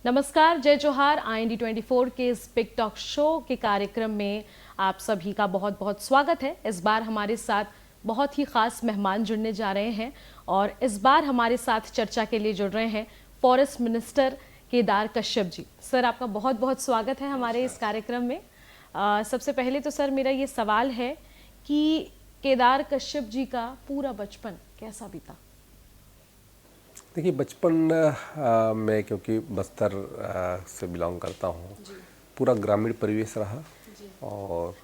नमस्कार, जय जोहार। IND24 के इस बिग टॉक शो के कार्यक्रम में आप सभी का बहुत बहुत स्वागत है। इस बार हमारे साथ बहुत ही खास मेहमान जुड़ने जा रहे हैं और इस बार हमारे साथ चर्चा के लिए जुड़ रहे हैं forest minister Kedar Kashyap ji. Sir, आपका बहुत बहुत स्वागत है हमारे इस कार्यक्रम में। सबसे पहले तो सर मेरा ये सवाल है कि केदार कश्यप जी का पूरा बचपन कैसा बीता? देखिए, बचपन में क्योंकि बस्तर से बिलोंग करता हूँ, पूरा ग्रामीण परिवेश रहा। और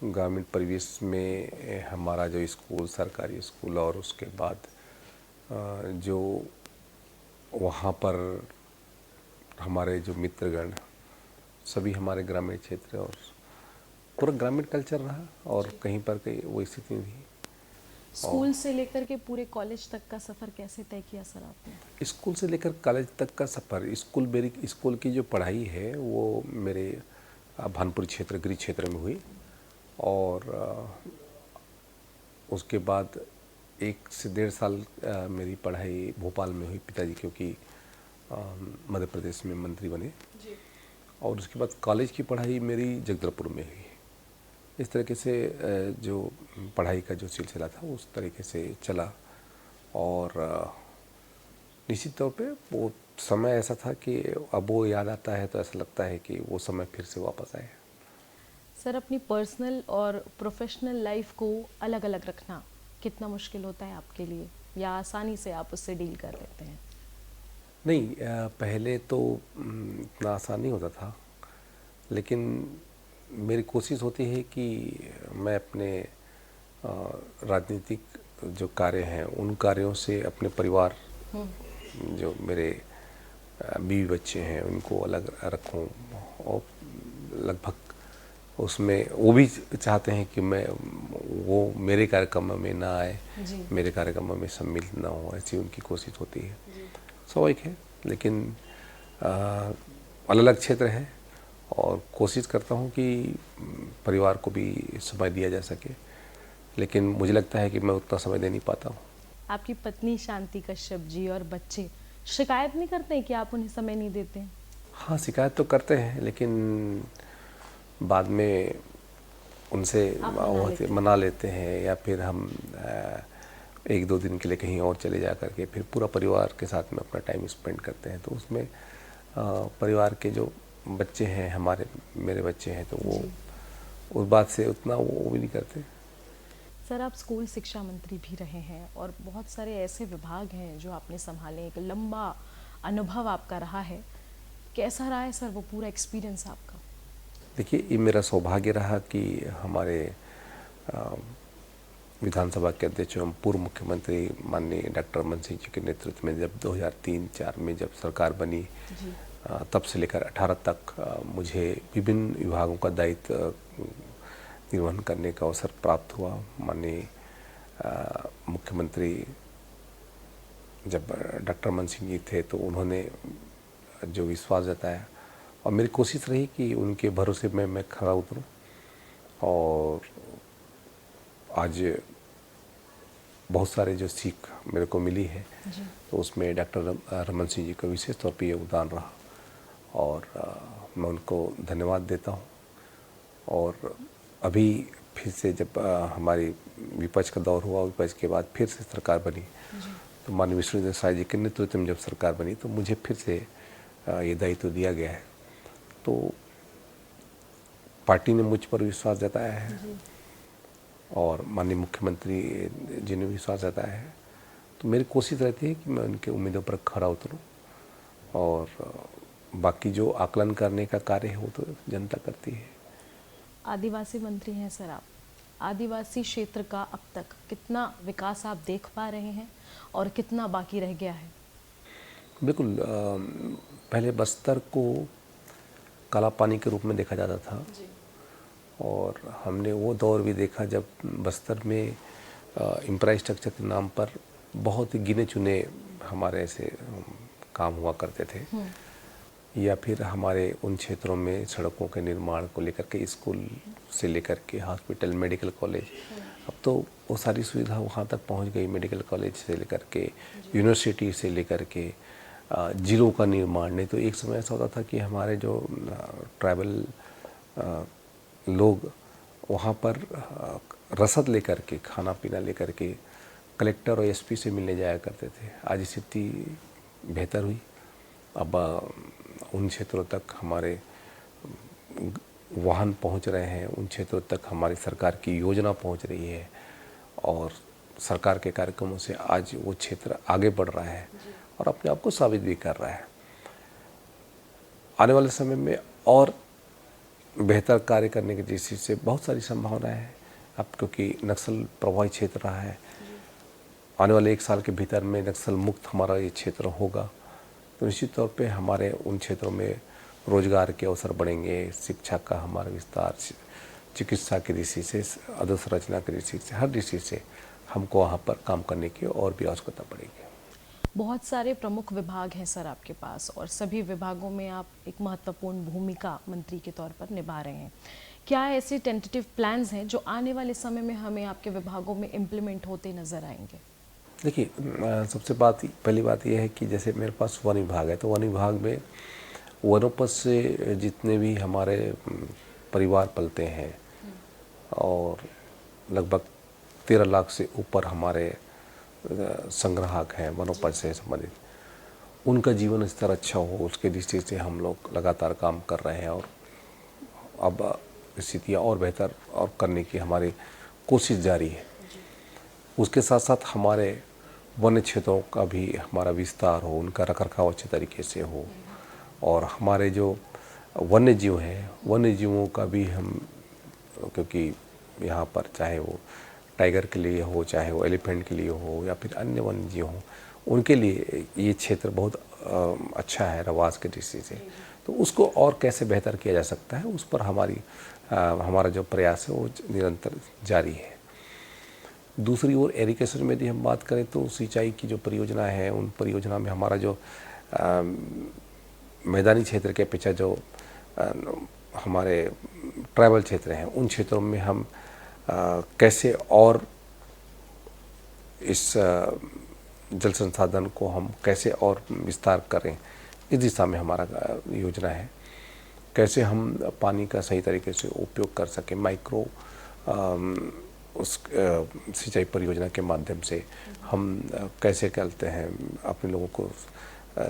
ग्रामीण परिवेश में हमारा जो स्कूल, सरकारी स्कूल, और उसके बाद जो वहाँ पर हमारे जो मित्रगण सभी हमारे ग्रामीण क्षेत्र, और पूरा ग्रामीण कल्चर रहा। और कहीं पर कहीं वो स्थिति थी। स्कूल से लेकर के पूरे कॉलेज तक का सफ़र कैसे तय किया सर आपने? स्कूल से लेकर कॉलेज तक का सफ़र, मेरी स्कूल की जो पढ़ाई है वो मेरे भानपुर क्षेत्र, गृह क्षेत्र में हुई। और उसके बाद 1 से 1.5 साल मेरी पढ़ाई भोपाल में हुई, पिताजी क्योंकि मध्य प्रदेश में मंत्री बने। और उसके बाद कॉलेज की पढ़ाई मेरी जगदलपुर में हुई। इस तरीके से जो पढ़ाई का जो सिलसिला था उस तरीके से चला। और निश्चित तौर पे वो समय ऐसा था कि अब वो याद आता है तो ऐसा लगता है कि वो समय फिर से वापस आए। सर, अपनी पर्सनल और प्रोफेशनल लाइफ को अलग अलग रखना कितना मुश्किल होता है आपके लिए, या आसानी से आप उससे डील कर लेते हैं? नहीं, पहले तो इतना आसान नहीं होता था, लेकिन मेरी कोशिश होती है कि मैं अपने राजनीतिक जो कार्य हैं उन कार्यों से अपने परिवार, जो मेरे बीवी बच्चे हैं, उनको अलग रखूं। और लगभग उसमें वो भी चाहते हैं कि मैं वो मेरे कार्यक्रम में ना आए, मेरे कार्यक्रम में सम्मिलित ना हो, ऐसी उनकी कोशिश होती है। स्वाभाविक है, लेकिन अलग अलग क्षेत्र है और कोशिश करता हूँ कि परिवार को भी समय दिया जा सके, लेकिन मुझे लगता है कि मैं उतना समय दे नहीं पाता हूँ। आपकी पत्नी शांति कश्यप जी और बच्चे शिकायत नहीं करते हैं कि आप उन्हें समय नहीं देते हैं? हाँ, शिकायत तो करते हैं, लेकिन बाद में उनसे मना लेते हैं, या फिर हम 1-2 दिन के लिए कहीं और चले जा करके फिर पूरा परिवार के साथ में अपना टाइम स्पेंड करते हैं। तो उसमें परिवार के जो बच्चे हैं, मेरे बच्चे हैं, तो वो उस बात से उतना वो भी नहीं करते। सर, आप स्कूल शिक्षा मंत्री भी रहे हैं और बहुत सारे ऐसे विभाग हैं जो आपने संभाले, एक लंबा अनुभव आपका रहा है। कैसा रहा है सर वो पूरा एक्सपीरियंस आपका? देखिए, ये मेरा सौभाग्य रहा कि हमारे विधानसभा के अध्यक्ष एवं पूर्व मुख्यमंत्री माननीय डॉक्टर रमन सिंह जी के नेतृत्व में जब 2003-04 में जब सरकार बनी, तब से लेकर 18 तक मुझे विभिन्न विभागों का दायित्व निर्वहन करने का अवसर प्राप्त हुआ। माननीय मुख्यमंत्री जब डॉक्टर रमन सिंह जी थे तो उन्होंने जो विश्वास जताया, और मेरी कोशिश रही कि उनके भरोसे में मैं खरा उतरूं। और आज बहुत सारे जो सीख मेरे को मिली है, तो उसमें डॉक्टर रमन सिंह जी का विशेष तौर पे योगदान रहा, और मैं उनको धन्यवाद देता हूं। और अभी फिर से जब हमारी विपक्ष का दौर हुआ, विपक्ष के बाद फिर से सरकार बनी, तो माननीय विष्णुदेव साय जी के नेतृत्व में जब सरकार बनी तो मुझे फिर से ये दायित्व दिया गया है। तो पार्टी ने मुझ पर विश्वास जताया है और माननीय मुख्यमंत्री जी ने विश्वास जताया है। तो मेरी कोशिश रहती है कि मैं उनके उम्मीदों पर खरा उतरूं, और बाकी जो आकलन करने का कार्य है वो तो जनता करती है। आदिवासी मंत्री हैं सर आप, आदिवासी क्षेत्र का अब तक कितना विकास आप देख पा रहे हैं और कितना बाकी रह गया है? बिल्कुल, पहले बस्तर को काला पानी के रूप में देखा जाता था, और हमने वो दौर भी देखा जब बस्तर में इंफ्रास्ट्रक्चर के नाम पर बहुत ही गिने चुने हमारे ऐसे काम हुआ करते थे, या फिर हमारे उन क्षेत्रों में सड़कों के निर्माण को लेकर के, स्कूल से लेकर के हॉस्पिटल, मेडिकल कॉलेज, अब तो वो सारी सुविधा वहाँ तक पहुँच गई। मेडिकल कॉलेज से लेकर के यूनिवर्सिटी से लेकर के जिलों का निर्माण। नहीं तो एक समय ऐसा होता था कि हमारे जो ट्राइबल लोग वहाँ पर रसद लेकर के, खाना पीना लेकर के कलेक्टर और एसपी से मिलने जाया करते थे। आज स्थिति बेहतर हुई। अब उन क्षेत्रों तक हमारे वाहन पहुंच रहे हैं, उन क्षेत्रों तक हमारी सरकार की योजना पहुंच रही है और सरकार के कार्यक्रमों से आज वो क्षेत्र आगे बढ़ रहा है और अपने आप को साबित भी कर रहा है। आने वाले समय में और बेहतर कार्य करने की दृष्टि से बहुत सारी संभावनाएं हैं। अब क्योंकि नक्सल प्रभावित क्षेत्र रहा है, आने वाले 1 साल के भीतर में नक्सल मुक्त हमारा ये क्षेत्र होगा, तो निश्चित तौर पे हमारे उन क्षेत्रों में रोजगार के अवसर बढ़ेंगे, शिक्षा का हमारा विस्तार, चिकित्सा की दृष्टि से, अधोसंरचना की दृष्टि से, हर दृष्टि से हमको वहाँ पर काम करने की और भी आवश्यकता पड़ेगी। बहुत सारे प्रमुख विभाग हैं सर आपके पास और सभी विभागों में आप एक महत्वपूर्ण भूमिका मंत्री के तौर पर निभा रहे हैं। क्या ऐसे टेंटेटिव प्लान्स हैं जो आने वाले समय में हमें आपके विभागों में इम्प्लीमेंट होते नज़र आएंगे? देखिए, सबसे पहली बात यह है कि जैसे मेरे पास वन विभाग है, तो वन विभाग में वनोपज से जितने भी हमारे परिवार पलते हैं और लगभग 13 लाख से ऊपर हमारे संग्राहक हैं वनोपज से संबंधित, उनका जीवन स्तर अच्छा हो, उसके दृष्टि से हम लोग लगातार काम कर रहे हैं और अब स्थितियाँ और बेहतर और करने की हमारी कोशिश जारी है। उसके साथ साथ हमारे वन्य क्षेत्रों का भी हमारा विस्तार हो, उनका रखरखाव अच्छे तरीके से हो और हमारे जो वन्य जीव हैं, वन्य जीवों का भी हम, क्योंकि यहाँ पर चाहे वो टाइगर के लिए हो, चाहे वो एलिफेंट के लिए हो या फिर अन्य वन्य जीव हों, उनके लिए ये क्षेत्र बहुत अच्छा है रवाज के दृष्टि से। तो उसको और कैसे बेहतर किया जा सकता है, उस पर हमारा जो प्रयास है वो निरंतर जारी है। दूसरी ओर एरिगेशन में यदि हम बात करें तो सिंचाई की जो परियोजना है, उन परियोजना में हमारा जो मैदानी क्षेत्र के अपेक्षा जो हमारे ट्राइबल क्षेत्र हैं, उन क्षेत्रों में हम कैसे और इस जल संसाधन को हम कैसे और विस्तार करें, इस दिशा में हमारा योजना है। कैसे हम पानी का सही तरीके से उपयोग कर सकें, माइक्रो उस सिंचाई परियोजना के माध्यम से हम कैसे करते हैं, अपने लोगों को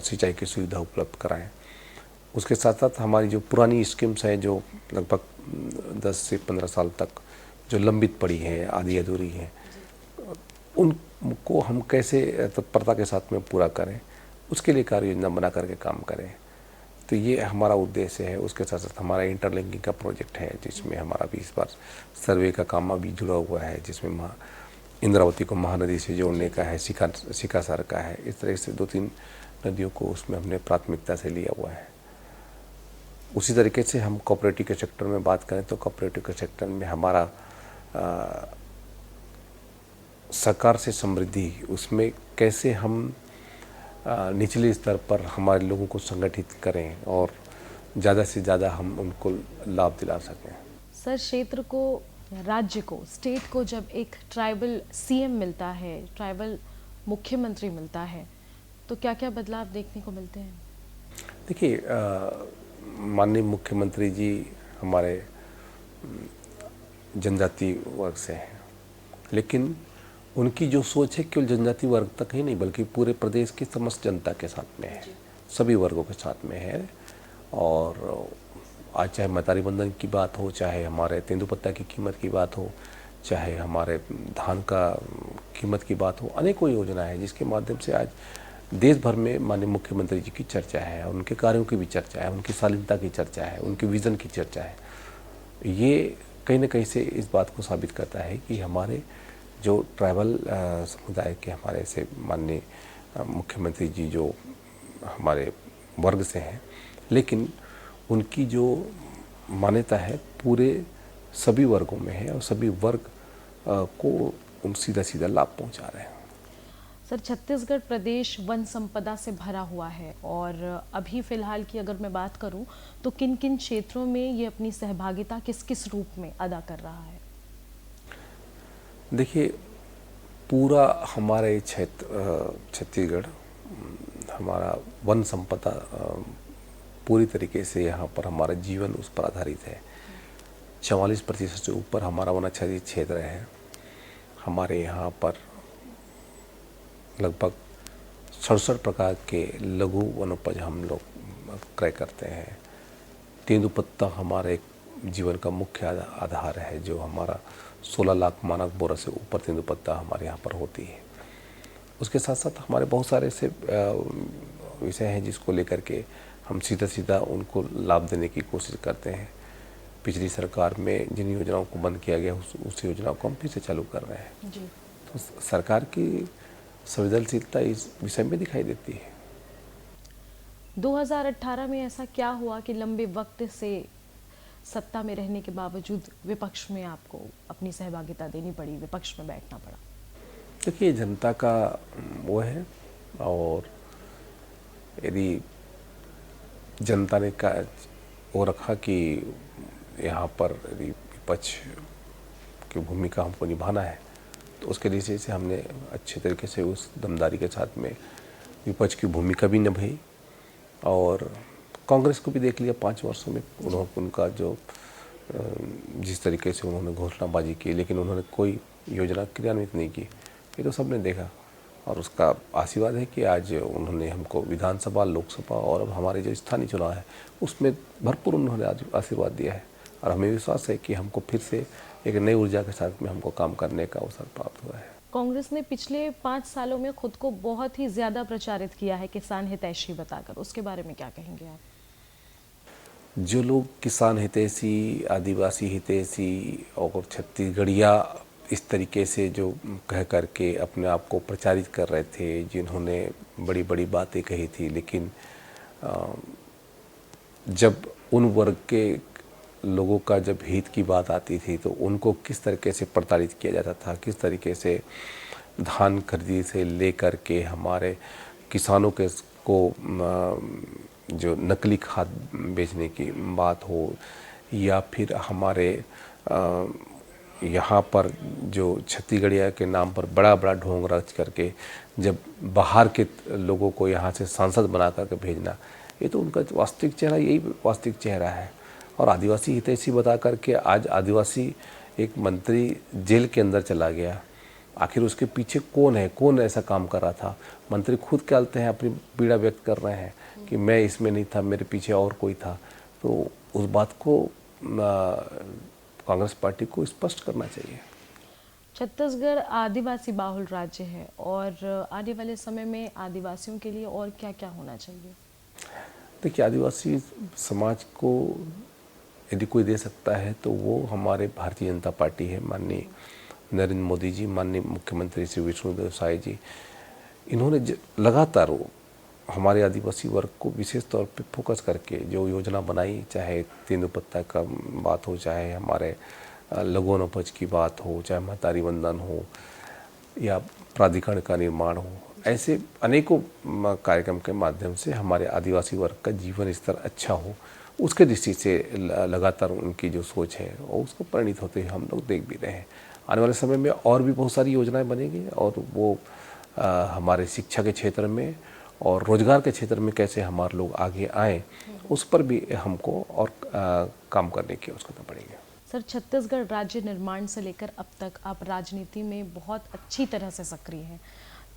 सिंचाई की सुविधा उपलब्ध कराएं। उसके साथ साथ हमारी जो पुरानी स्कीम्स हैं जो लगभग 10 से 15 साल तक जो लंबित पड़ी हैं, आधी अधूरी हैं, उनको हम कैसे तत्परता के साथ में पूरा करें, उसके लिए कार्य योजना बना करके काम करें। तो ये हमारा उद्देश्य है। उसके साथ साथ हमारा इंटरलिंकिंग का प्रोजेक्ट है, जिसमें हमारा भी इस बार सर्वे का काम अभी जुड़ा हुआ है, जिसमें इंद्रावती को महानदी से जोड़ने का है, सिकासर का है। इस तरह से 2-3 नदियों को उसमें हमने प्राथमिकता से लिया हुआ है। उसी तरीके से हम कोऑपरेटिव के सेक्टर में बात करें तो कोऑपरेटिव के सेक्टर में हमारा सरकार से समृद्धि, उसमें कैसे हम निचले स्तर पर हमारे लोगों को संगठित करें और ज़्यादा से ज़्यादा हम उनको लाभ दिला सकें। सर, क्षेत्र को, राज्य को, स्टेट को जब एक ट्राइबल सीएम मिलता है, ट्राइबल मुख्यमंत्री मिलता है, तो क्या क्या बदलाव देखने को मिलते हैं? देखिए, माननीय मुख्यमंत्री जी हमारे जनजाति वर्ग से हैं, लेकिन उनकी जो सोच है केवल जनजाति वर्ग तक ही नहीं बल्कि पूरे प्रदेश की समस्त जनता के साथ में है, सभी वर्गों के साथ में है। और आज चाहे मतारी बंधन की बात हो, चाहे हमारे तेंदुपत्ता की कीमत की बात हो, चाहे हमारे धान का कीमत की बात हो, अनेकों योजना है जिसके माध्यम से आज देश भर में माननीय मुख्यमंत्री जी की चर्चा है, उनके कार्यों की भी चर्चा है, उनकी शालीनता की चर्चा है, उनके विज़न की चर्चा है। ये कहीं ना कहीं से इस बात को साबित करता है कि हमारे जो ट्राइबल समुदाय के हमारे से माननीय मुख्यमंत्री जी जो हमारे वर्ग से हैं, लेकिन उनकी जो मान्यता है पूरे सभी वर्गों में है और सभी वर्ग को उन सीधा लाभ पहुंचा रहे हैं। सर, छत्तीसगढ़ प्रदेश वन संपदा से भरा हुआ है और अभी फ़िलहाल की अगर मैं बात करूं तो किन किन क्षेत्रों में ये अपनी सहभागिता किस किस रूप में अदा कर रहा है? देखिए, पूरा हमारे क्षेत्र छत्तीसगढ़ हमारा वन संपदा पूरी तरीके से यहाँ पर हमारा जीवन उस पर आधारित है। 44% से ऊपर हमारा वनाच्छादित क्षेत्र है। हमारे यहाँ पर लगभग 67 प्रकार के लघु वनोपज हम लोग क्रय करते हैं। तेंदुपत्ता हमारे जीवन का मुख्य आधार है, जो हमारा 16 लाख मानक बोरा से ऊपर तेंदुपत्ता हमारे यहाँ पर होती है। उसके साथ साथ हमारे बहुत सारे ऐसे विषय हैं जिसको लेकर के हम सीधा सीधा उनको लाभ देने की कोशिश करते हैं। पिछली सरकार में जिन योजनाओं को बंद किया गया उस योजनाओं को हम फिर से चालू कर रहे हैं जी। तो सरकार की संवेदनशीलता इस विषय में दिखाई देती है। 2018 में ऐसा क्या हुआ कि लंबे वक्त से सत्ता में रहने के बावजूद विपक्ष में आपको अपनी सहभागिता देनी पड़ी, विपक्ष में बैठना पड़ा? देखिए, जनता का वो है, और यदि जनता ने का वो रखा कि यहाँ पर यदि विपक्ष की भूमिका हमको निभाना है, तो उसके लिए से हमने अच्छे तरीके से उस दमदारी के साथ में विपक्ष की भूमिका भी निभाई। और कांग्रेस को भी देख लिया 5 वर्षों में उनका जो जिस तरीके से उन्होंने घोषणाबाजी की, लेकिन उन्होंने कोई योजना क्रियान्वित नहीं की, ये तो सबने देखा। और उसका आशीर्वाद है कि आज उन्होंने हमको विधानसभा, लोकसभा और अब हमारे जो स्थानीय चुनाव है उसमें भरपूर उन्होंने आज आशीर्वाद दिया है। और हमें विश्वास है कि हमको फिर से एक नई ऊर्जा के साथ में हमको काम करने का अवसर प्राप्त हुआ है। कांग्रेस ने पिछले 5 सालों में खुद को बहुत ही ज्यादा प्रचारित किया है किसान हितैषी बताकर, उसके बारे में क्या कहेंगे आप? जो लोग किसान हितैषी, आदिवासी हितैषी और छत्तीसगढ़िया इस तरीके से जो कह करके अपने आप को प्रचारित कर रहे थे, जिन्होंने बड़ी बड़ी बातें कही थी, लेकिन जब उन वर्ग के लोगों का जब हित की बात आती थी तो उनको किस तरीके से प्रताड़ित किया जाता था, किस तरीके से धान खरीदी से लेकर के हमारे किसानों के को जो नकली खाद बेचने की बात हो, या फिर हमारे यहाँ पर जो छत्तीसगढ़िया के नाम पर बड़ा बड़ा ढोंग रच करके जब बाहर के लोगों को यहाँ से सांसद बना करके भेजना, ये तो उनका वास्तविक चेहरा, यही वास्तविक चेहरा है। और आदिवासी हितैषी बता करके आज आदिवासी एक मंत्री जेल के अंदर चला गया। आखिर उसके पीछे कौन है, कौन ऐसा काम कर रहा था? मंत्री खुद कहते हैं, अपनी पीड़ा व्यक्त कर रहे हैं कि मैं इसमें नहीं था, मेरे पीछे और कोई था। तो उस बात को कांग्रेस पार्टी को स्पष्ट करना चाहिए। छत्तीसगढ़ आदिवासी बाहुल राज्य है और आने वाले समय में आदिवासियों के लिए और क्या क्या होना चाहिए? देखिए, आदिवासी समाज को यदि कोई दे सकता है तो वो हमारे भारतीय जनता पार्टी है। माननीय नरेंद्र मोदी जी, माननीय मुख्यमंत्री श्री विष्णुदेव साय जी, इन्होंने लगातार हमारे आदिवासी वर्ग को विशेष तौर पे फोकस करके जो योजना बनाई, चाहे तेंदुपत्ता का बात हो, चाहे हमारे लघु वनोपज की बात हो, चाहे महतारी वंदन हो, या प्राधिकरण का निर्माण हो, ऐसे अनेकों कार्यक्रम के माध्यम से हमारे आदिवासी वर्ग का जीवन स्तर अच्छा हो, उसके दृष्टि से लगातार उनकी जो सोच है और उसको परिणित होते हुए हम लोग देख भी रहे हैं। आने वाले समय में और भी बहुत सारी योजनाएं बनेंगी और वो हमारे शिक्षा के क्षेत्र में और रोजगार के क्षेत्र में कैसे हमारे लोग आगे आएँ, उस पर भी हमको और काम करने की आवश्यकता पड़ेगी। सर, छत्तीसगढ़ राज्य निर्माण से लेकर अब तक आप राजनीति में बहुत अच्छी तरह से सक्रिय हैं।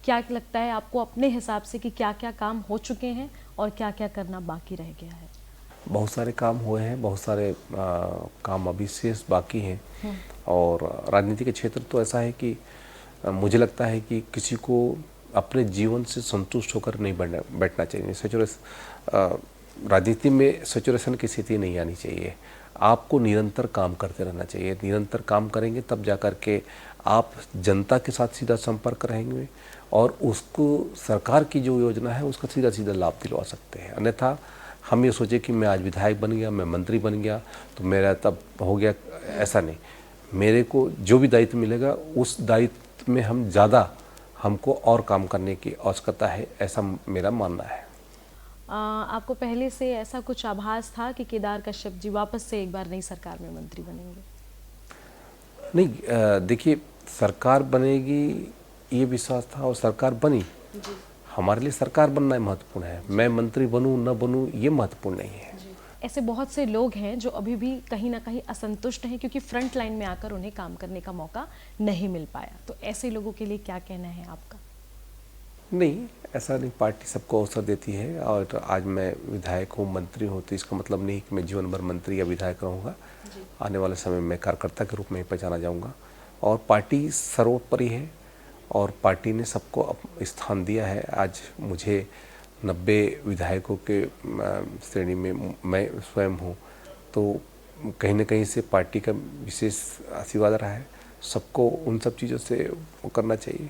क्या लगता है आपको अपने हिसाब से कि क्या क्या काम हो चुके हैं और क्या क्या करना बाकी रह गया है? बहुत सारे काम हुए हैं, बहुत सारे काम अभी शेष बाकी हैं। और राजनीति के क्षेत्र तो ऐसा है कि मुझे लगता है कि किसी को अपने जीवन से संतुष्ट होकर नहीं बैठना चाहिए। राजनीति में सैचुरेशन की स्थिति नहीं आनी चाहिए। आपको निरंतर काम करते रहना चाहिए। निरंतर काम करेंगे तब जा कर के आप जनता के साथ सीधा संपर्क रहेंगे और उसको सरकार की जो योजना है उसका सीधा सीधा लाभ दिलवा सकते हैं। अन्यथा हम ये सोचे कि मैं आज विधायक बन गया, मैं मंत्री बन गया तो मेरा तब हो गया, ऐसा नहीं। मेरे को जो भी दायित्व मिलेगा उस दायित्व में हम ज़्यादा हमको और काम करने की आवश्यकता है, ऐसा मेरा मानना है। आपको पहले से ऐसा कुछ आभास था कि केदार कश्यप जी वापस से एक बार नई सरकार में मंत्री बनेंगे? नहीं, देखिए, सरकार बनेगी ये विश्वास था और सरकार बनी। हमारे लिए सरकार बनना ही महत्वपूर्ण है। मैं मंत्री बनूं न बनूं ये महत्वपूर्ण नहीं है। ऐसे बहुत से लोग हैं जो अभी भी कहीं ना कहीं असंतुष्ट हैं क्योंकि फ्रंट लाइन में आकर उन्हें काम करने का मौका नहीं मिल पाया, तो ऐसे लोगों के लिए क्या कहना है आपका? नहीं, ऐसा नहीं, पार्टी सबको अवसर देती है और आज मैं विधायक हूँ, मंत्री हूँ, तो इसका मतलब नहीं कि मैं जीवन भर मंत्री या विधायक रहूँगा। आने वाले समय में कार्यकर्ता के रूप में ही पहचाना जाऊँगा और पार्टी सर्वोपरि है और पार्टी ने सबको स्थान दिया है। आज मुझे 90 विधायकों के श्रेणी में मैं स्वयं हूँ, तो कहीं न कहीं से पार्टी का विशेष आशीर्वाद रहा है। सबको उन सब चीज़ों से वो करना चाहिए।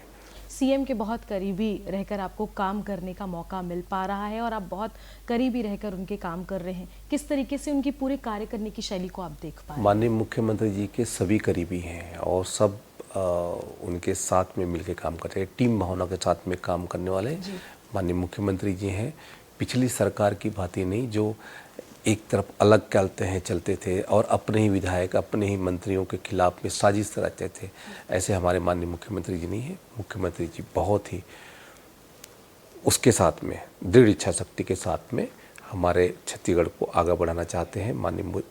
सीएम के बहुत करीबी रहकर आपको काम करने का मौका मिल पा रहा है और आप बहुत करीबी रहकर उनके काम कर रहे हैं, किस तरीके से उनकी पूरे कार्य करने की शैली को आप देख पा रहे हैं? माननीय मुख्यमंत्री जी के सभी करीबी हैं और सब उनके साथ में मिलकर काम करते हैं, टीम भावना के साथ में काम करने वाले माननीय मुख्यमंत्री जी हैं। पिछली सरकार की भांति नहीं, जो एक तरफ अलग चलते थे और अपने ही विधायक, अपने ही मंत्रियों के खिलाफ में साजिश रचते थे, ऐसे हमारे माननीय मुख्यमंत्री जी नहीं हैं। मुख्यमंत्री जी बहुत ही उसके साथ में दृढ़ इच्छा शक्ति के साथ में हमारे छत्तीसगढ़ को आगे बढ़ाना चाहते हैं। माननीय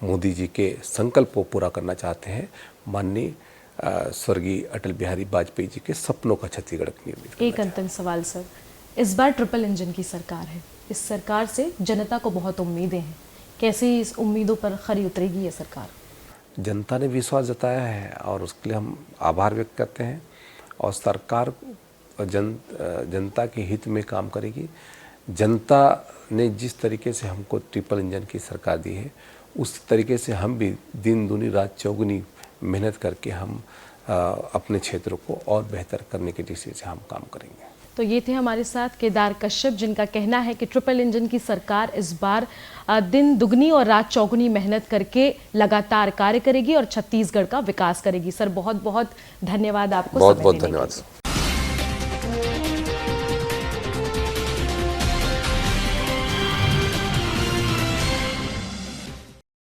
मोदी जी के संकल्प को पूरा करना चाहते हैं। माननीय स्वर्गीय अटल बिहारी वाजपेयी जी के सपनों का छत्तीसगढ़ निर्मित। एक अंतिम सवाल सर, इस बार ट्रिपल इंजन की सरकार है, इस सरकार से जनता को बहुत उम्मीदें हैं, कैसे इस उम्मीदों पर खरी उतरेगी ये सरकार? जनता ने विश्वास जताया है और उसके लिए हम आभार व्यक्त करते हैं और सरकार जनता के हित में काम करेगी। जनता ने जिस तरीके से हमको ट्रिपल इंजन की सरकार दी है, उस तरीके से हम भी दिन दूनी रात चौगुनी मेहनत करके हम अपने क्षेत्रों को और बेहतर करने की दृष्टि से हम काम करेंगे। तो ये थे हमारे साथ केदार कश्यप, जिनका कहना है कि ट्रिपल इंजन की सरकार इस बार दिन दुगनी और रात चौगुनी मेहनत करके लगातार कार्य करेगी और छत्तीसगढ़ का विकास करेगी। सर बहुत बहुत धन्यवाद आपको। बहुत बहुत धन्यवाद।